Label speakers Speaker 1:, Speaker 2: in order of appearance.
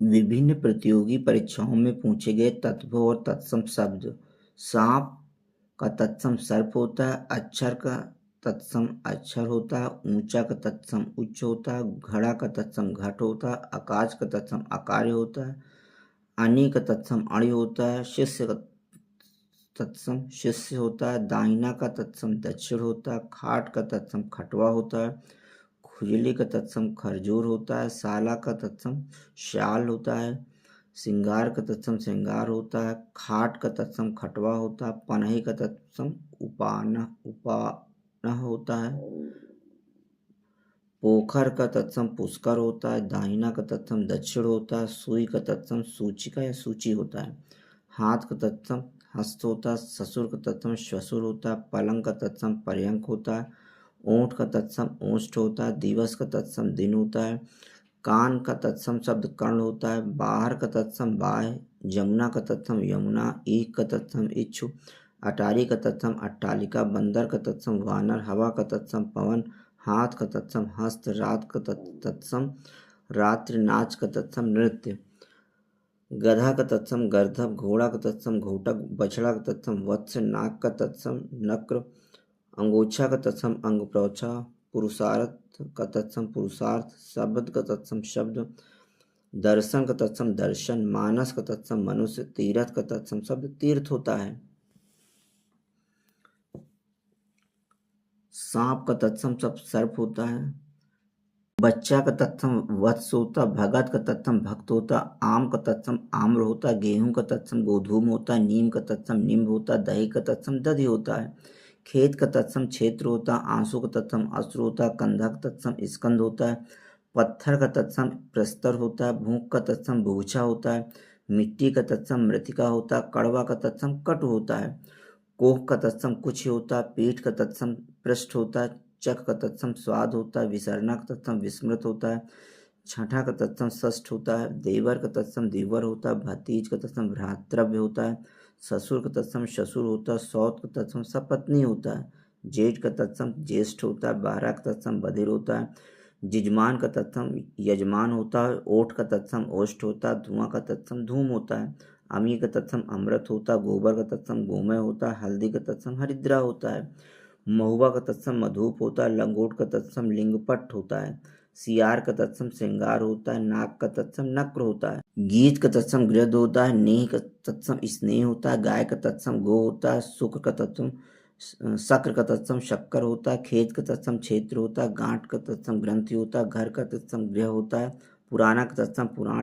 Speaker 1: विभिन्न प्रतियोगी परीक्षाओं में पूछे गए तत्वों और तत्सम शब्द। सांप का तत्सम सर्प होता है, अक्षर का तत्सम अक्षर होता है, ऊंचा का तत्सम उच्च होता है, घड़ा का तत्सम घट होता है, आकाश का तत्सम आकार्य होता है, अणि का तत्सम अणि होता है, शिष्य का तत्सम शिष्य होता है, दाहिना का तत्सम दक्षिण होता है, खाट का तत्सम खटवा होता है, खुजली का तत्सम खरजूर होता है, साला का तत्सम शाल होता है, सिंगार का तत्सम श्रृंगार होता है, खाट का तत्सम खटवा होता है, पनही का तत्सम उपान होता है, पोखर का तत्सम पुष्कर होता है, दाहिना का तत्सम दक्षिण होता है, सुई का तत्सम सूचिका या सूची होता है, हाथ का तत्सम हस्त होता है, ससुर का तत्सम श्वसुर होता है, पलंग का तत्सम पर्यंक होता है, ऊंट का तत्सम ओष्ठ होता है, दिवस का तत्सम दिन होता है, कान का तत्सम शब्द कर्ण होता है, बाहर का तत्सम बाह्य, जमुना का तत्सम यमुना, ईख का तत्सम इच्छु, अटारी का तत्सम अट्टालिका, बंदर का तत्सम वानर, हवा का तत्सम पवन, हाथ का तत्सम हस्त, रात का तत्सम रात्रि, नाच का तत्सम नृत्य, गधा का तत्सम गर्दभ, घोड़ा का तत्सम घोटक, बछड़ा का तत्सम वत्स, नाक का तत्सम नक्र, अंगोछा का तत्सम अंगप्रोछा, पुरुषार्थ का तत्सम पुरुषार्थ, शब्द का तत्सम शब्द, दर्शन का तत्सम दर्शन, मानस का तत्सम मनुष्य, तीर्थ का तत्सम शब्द तीर्थ होता है। सांप का तत्सम शब्द सर्प होता है। बच्चा का तत्सम वत्स होता, भगत का तत्सम भक्त होता, आम का तत्सम आम्र होता, गेहूं का तत्सम गोधूम होता, नीम का तत्सम नींब होता, दही का तत्सम दधि होता है, खेत का तत्सम क्षेत्र होता, आंसू का तत्सम अश्रु होता, कंधा का तत्सम स्कंद होता है, पत्थर का तत्सम प्रस्तर होता है, भूख का तत्सम भूछा होता है, मिट्टी का तत्सम मृतिका होता है, कड़वा का तत्सम कटु होता है, कोह का तत्सम कुछ होता है, पीठ का तत्सम पृष्ठ होता है, चक का तत्सम स्वाद होता है, विसरना का तत्सम विस्मृत होता है, छठा का तत्सम षष्ठ होता है, देवर का तत्सम देवर होता है, भतीज का तत्सम भ्रातृव्य होता है, ससुर का तत्सम ससुर होता है, सौत का तत्सम सपत्नी होता है, जेठ का तत्सम ज्येष्ठ होता है, बारह का तत्सम बधिर होता है, जिजमान का तत्सम यजमान होता है, ओठ का तत्सम ओष्ठ होता है, धुआं का तत्सम धूम होता है, अमी का तत्सम अमृत होता है, गोबर का तत्सम गोमय होता है, हल्दी का तत्सम हरिद्रा होता है, महुआ का तत्सम मधुप होता है, लंगोट का तत्सम लिंगपट होता है, सियार का तत्सम श्रृंगार होता है, नाग का तत्सम नक्र होता है, गीत का तत्सम गृध होता है, नेह का तत्सम स्नेह होता है, गाय का तत्सम गो होता है, शुक्र का तत्सम शक्र का तत्सम शक्कर होता है, खेत का तत्सम क्षेत्र होता है, गांठ का तत्सम ग्रंथि होता है, घर का तत्सम गृह होता है, पुराना का तत्सम पुराण